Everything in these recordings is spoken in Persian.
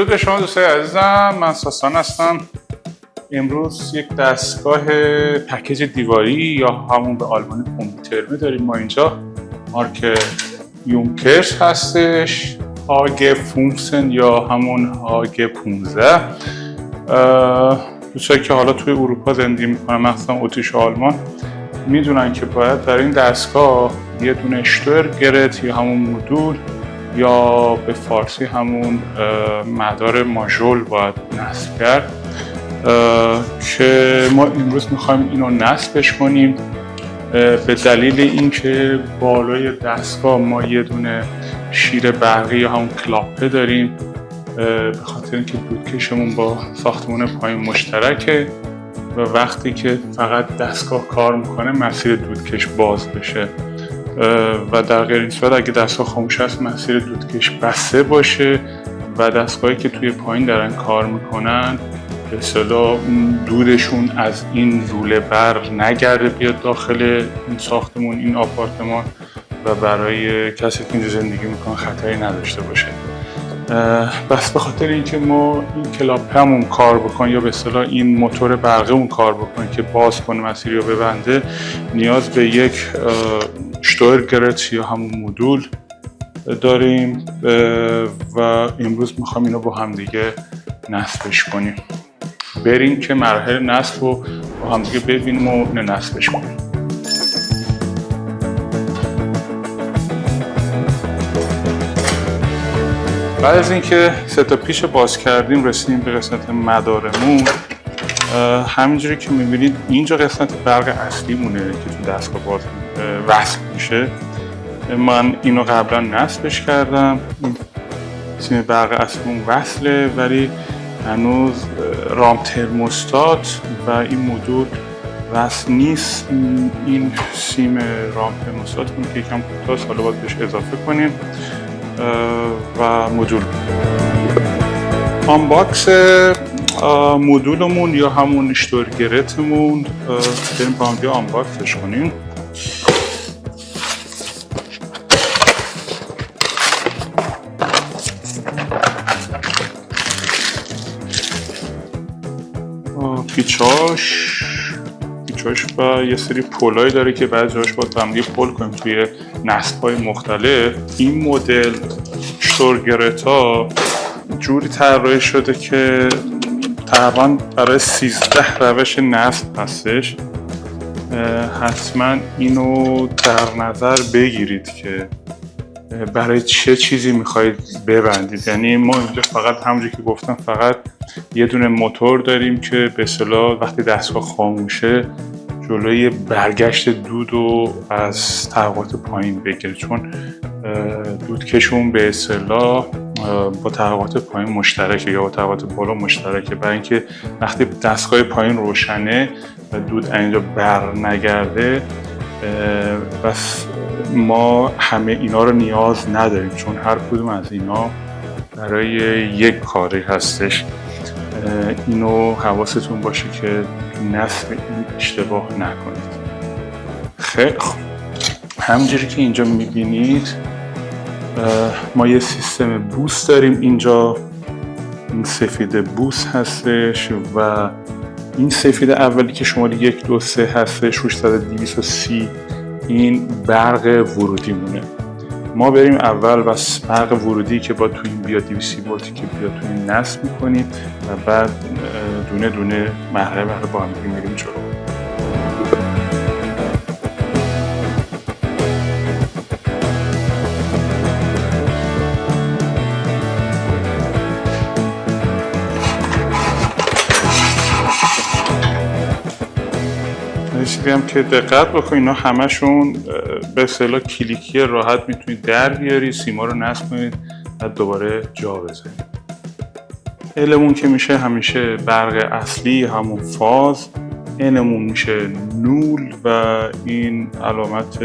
درود به شما دوستای عزیزم، من ساسان هستم. امروز یک دستگاه پکیج دیواری یا همون به آلمانی کامپیوترمه داریم ما اینجا. مارک یونکرس هستش، HG 15 یا همون HG 15. دوستایی که حالا توی اروپا زندگی میکنن، مثلا اتریش و آلمان، میدونن که باید برای این دستگاه یه دونه شتورگرت یا همون مدول یا به فارسی همون مدار ماژول باید نصب کرد که ما امروز میخوایم اینو نصبش کنیم. به دلیل اینکه بالای دستگاه ما یه دونه شیر برقی یا همون کلاپه داریم، به خاطر اینکه دودکشمون با ساختمون پایین مشترکه و وقتی که فقط دستگاه کار میکنه مسیر دودکش باز بشه و در غیر این صورت اگه دستگاه خاموش است مسیر دودکش بسته باشه و دستگاهی که توی پایین دارن کار میکنن به اصطلاح دودشون از این روله برق نگرده بیاد داخل این ساختمون، این آپارتمان، و برای کسی که اینجا زندگی میکنه خطری نداشته باشه. بس به خاطر اینکه ما این کلاپمون کار بکنه یا به اصطلاح این موتور برقیمون کار بکنه که باز کنه مسیری رو ببنده، نیاز به یک شتورگرت یا همون مدول داریم و امروز میخوام اینو با هم دیگه نصبش کنیم. بریم که مراحل نصب رو با هم دیگه ببینیم و نصبش کنیم. بعد از اینکه سه تا پیش باز کردیم رسیدیم به قسمت مدارمون. همینجوری که میبینید اینجا قسمت برق اصلی مونه که تو دستگاه باز وصل میشه. من اینو قبلا نصبش کردم، این سیم برق اصلیمون وصله ولی هنوز رام ترموستات و این مدول وصل نیست. این سیم رام ترموستاتمون که یکم کوتاست، حالا باید بهش اضافه کنیم و مدول. آنباکس مدولمون یا همون شتورگرتمون بریم با هم دیگه آنباکسش کنیم. پیچاش و یه سری پولای داره که بعضی جاش باید با هم دیگه پول کنیم توی نصب‌های مختلف. این مدل شتورگرت‌ها جوری طراحی شده که تقریباً برای 13 روش نصب هستش. حتما اینو در نظر بگیرید که برای چه چیزی میخواید ببندید. یعنی ما اینجا فقط همونجوری که گفتم فقط یه دونه موتور داریم که به اصطلاح وقتی دستگاه خاموشه جلوی برگشت دودو از طبقات پایین بگیره، چون دودکشون به اصطلاح با طبقات پایین مشترکه یا با طبقات بالا مشترکه، برای اینکه وقتی دستگاه پایین روشنه و دود اینجا بر نگرده. بس ما همه اینا رو نیاز نداریم، چون هر کدوم از اینا برای یک کاری هستش. اینو حواستون باشه که نصب این اشتباه نکنید. خیلی خوب، همونجوری که اینجا میبینید ما یه سیستم بوس داریم اینجا. این سفید بوس هستش و این سفید اولی که شماره 1 2 3 هستش 600-230 این برق ورودی مونه. ما بریم اول بس برق ورودی که با تو این بیاد 230 ولتی که بیاد تو این نصب میکنیم و بعد دونه دونه مرحله با هم میریم جلو. هم که دقت بکنید اینا همشون به اصطلاح کلیکی راحت میتونید در بیاری، سیما رو نصب کنید و دوباره جا بزنید. L'مون که میشه همیشه برق اصلی همون فاز، N'مون میشه نول و این علامت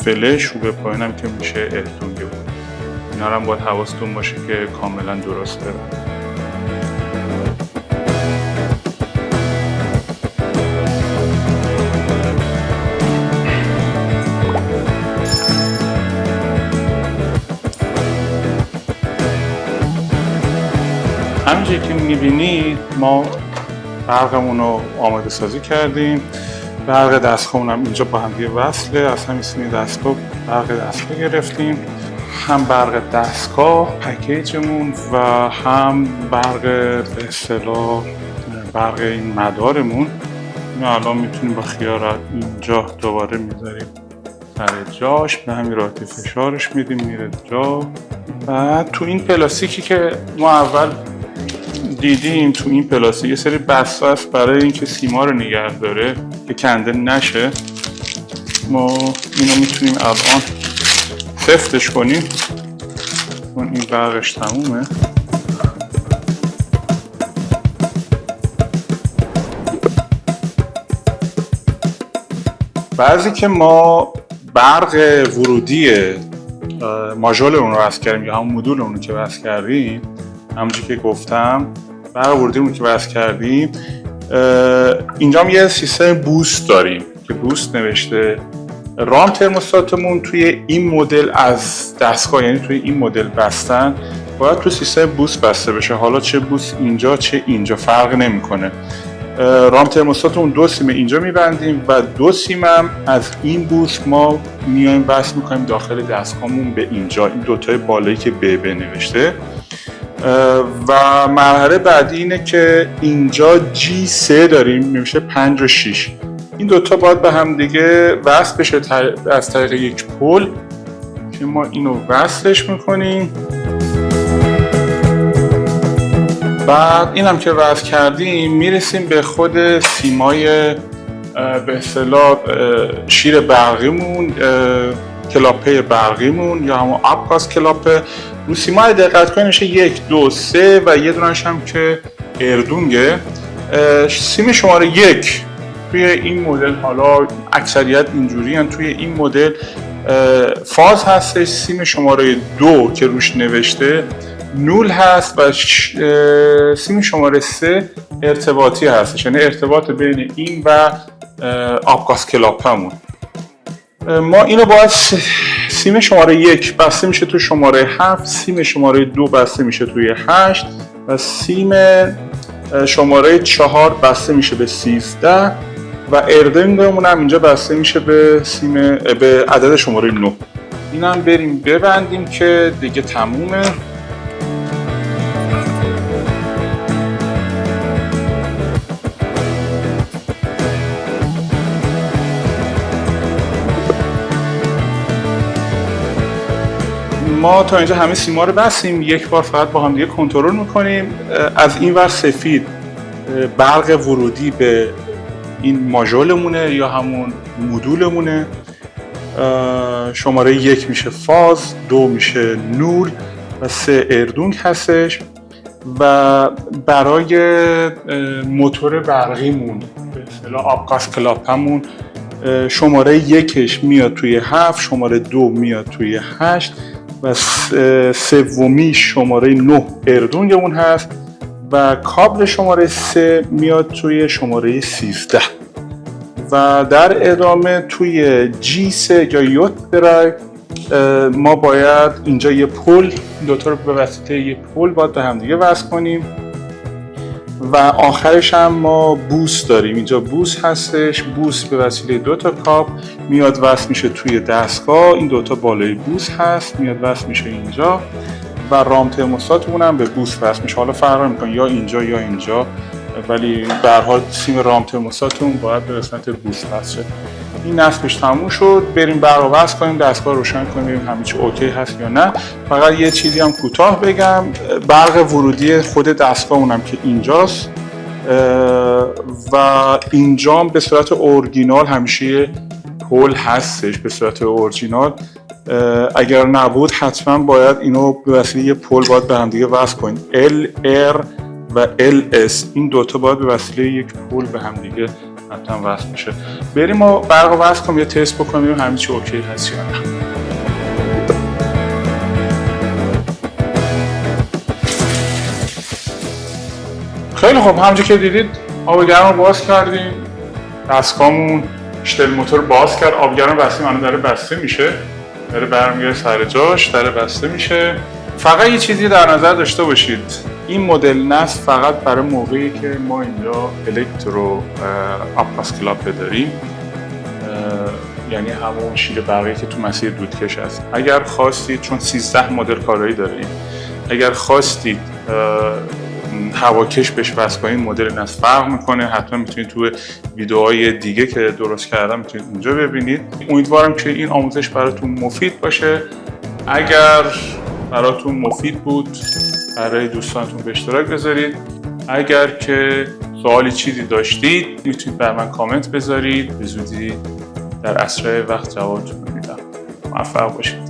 فلش رو به پایینم که میشه التونگه بود. اینا رو هم باید حواستون باشه که کاملا درست برن. همینجوری که میبینید ما برقمون رو آماده سازی کردیم. برق دستگاهمون هم اینجا با هم دیگه وصله. از همین سیم دستگاه برق دستگاه گرفتیم، هم برق دستگاه پکیجمون و هم برق به اصطلاح برق این مدارمون. اینو الان میتونیم با خیارت اینجا دوباره میذاریم سر جاش، به همین راحتی فشارش میدیم میره جا. و تو این پلاستیکی که ما اول دیدیم، تو این پلاستیک یه سری بسته است برای اینکه سیما رو نگه داره که کنده نشه. ما اینو میتونیم الان سفتش کنیم چون این برقش تمومه. بعضی که ما برق ورودی ماژول اون رو وصل کردیم یا همون مدول اون رو که وصل کردیم، همونجوری که گفتم برق ورودی اون که وصل کردیم، اینجا هم یه سیستم بوست داریم که بوست نوشته. رام ترموستاتمون توی این مدل از دستگاه، یعنی توی این مدل بستن باید تو سیستم بوست بسته بشه. حالا چه بوست اینجا چه اینجا فرق نمیکنه. رام ترموستاتمون 2 سیم اینجا میبندیم و 2 سیم هم از این بوست ما میایم وصل میکنیم داخل دستگاهمون به اینجا، این دوتای بالایی که به نوشته. و مرحله بعدی اینه که اینجا G3 داریم نوشته 5 و 6. این دوتا باید به هم دیگه وصل بشه از طریق یک پل که ما اینو وصلش میکنیم. بعد این هم که وصل کردیم میرسیم به خود سیمای به اصطلاح شیر برقیمون، کلاپه برقیمون یا همون ابگاز کلاپه. رو سیما دقت کنید میشه 1 2 3 و یه دونش هم که اردونگه. سیم شماره 1 توی این مدل، حالا اکثریت اینجوری هم توی این مدل فاز هستش. سیم شماره 2 که روش نوشته نول هست و سیم شماره 3 ارتباطی هستش، یعنی ارتباط بین این و آبگاز کلاپمون. ما اینو باید سیم شماره 1 بسته میشه تو شماره 7، سیم شماره 2 بسته میشه توی 8 و سیم شماره 4 بسته میشه به 13 و اردنگمون هم اینجا بسته میشه به به عدد شماره 9. اینم بریم ببندیم که دیگه تمومه. ما تا اینجا همه سیما رو بستیم. یک بار فقط با هم دیگه کنترل میکنیم. از این ور سفید برق ورودی به این ماژولمونه یا همون مدولمونه. شماره 1 میشه فاز، 2 میشه نول و 3 اردونگ هستش. و برای موتور برقیمون به اصطلاح آبگاز کلاپمون شماره 1 میاد توی 7، شماره 2 میاد توی 8 و سومی شماره 9 اردونگمون هست و کابل شماره 3 میاد توی شماره 13 و در ادامه توی G3 یا یوت درایو ما باید اینجا یه پل، دوتا رو به واسطه یه پل باید به هم دیگه وصل کنیم و آخرش هم ما بوست داریم. اینجا بوست هستش. بوست به وسیله 2 تا کاب میاد وصل میشه توی دستگاه. این 2 تا بالای بوست هست میاد وصل میشه اینجا و رام ترموستاتمون هم به بوست وصل میشه. حالا فرق میکنه یا اینجا یا اینجا، ولی به هر حال سیم رام ترموستاتمون باید به قسمت بوست وصل شه. این نصبش تموم شد. بریم برق وصل کنیم، دستگاه روشن کنیم ببینیم همه چی اوکی هست یا نه. فقط یه چیزی هم کوتاه بگم، برق ورودی خود دستگاه اونم که اینجاست و اینجام به صورت اورجینال همیشه پل هستش. به صورت اورجینال اگر نبود حتما باید اینو به وسیله یه پل باید به هم دیگه وصل کنید. LR و LS این دوتا باید به وسیله یک پل به هم دیگه حتما وصل میشه. بریم ما برق وصل کنیم یا تست بکنیم همه چی اوکی هست یا نه. خیلی خوب، همونجور که دیدید آب گرم رو باز کردیم، دستگاهمون شتل موتور باز کرد، آب گرم بستیم، الان داره بسته میشه، داره برمیگره سر جاش، داره بسته میشه. فقط یه چیزی در نظر داشته باشید، این مدل نصب فقط برای موقعی که ما اینجا الکترو آپاس کلاپه داریم، یعنی همون شیر برقی که تو مسیر دودکش هست. اگر خواستید، چون 13 مدل کارایی داریم، اگر خواستید هواکش بهش وصل کنید، مدل نصب فرق میکنه. حتما میتونید تو ویدیوهای دیگه که درست کردم میتونید اونجا ببینید. امیدوارم که این آموزش براتون مفید باشه. اگر براتون مفید بود برای دوستانتون به اشتراک بذارید. اگر که سوالی چیزی داشتید میتونید بر من کامنت بذارید، به زودی در اسرع وقت جوابتون میدم. موفق باشید.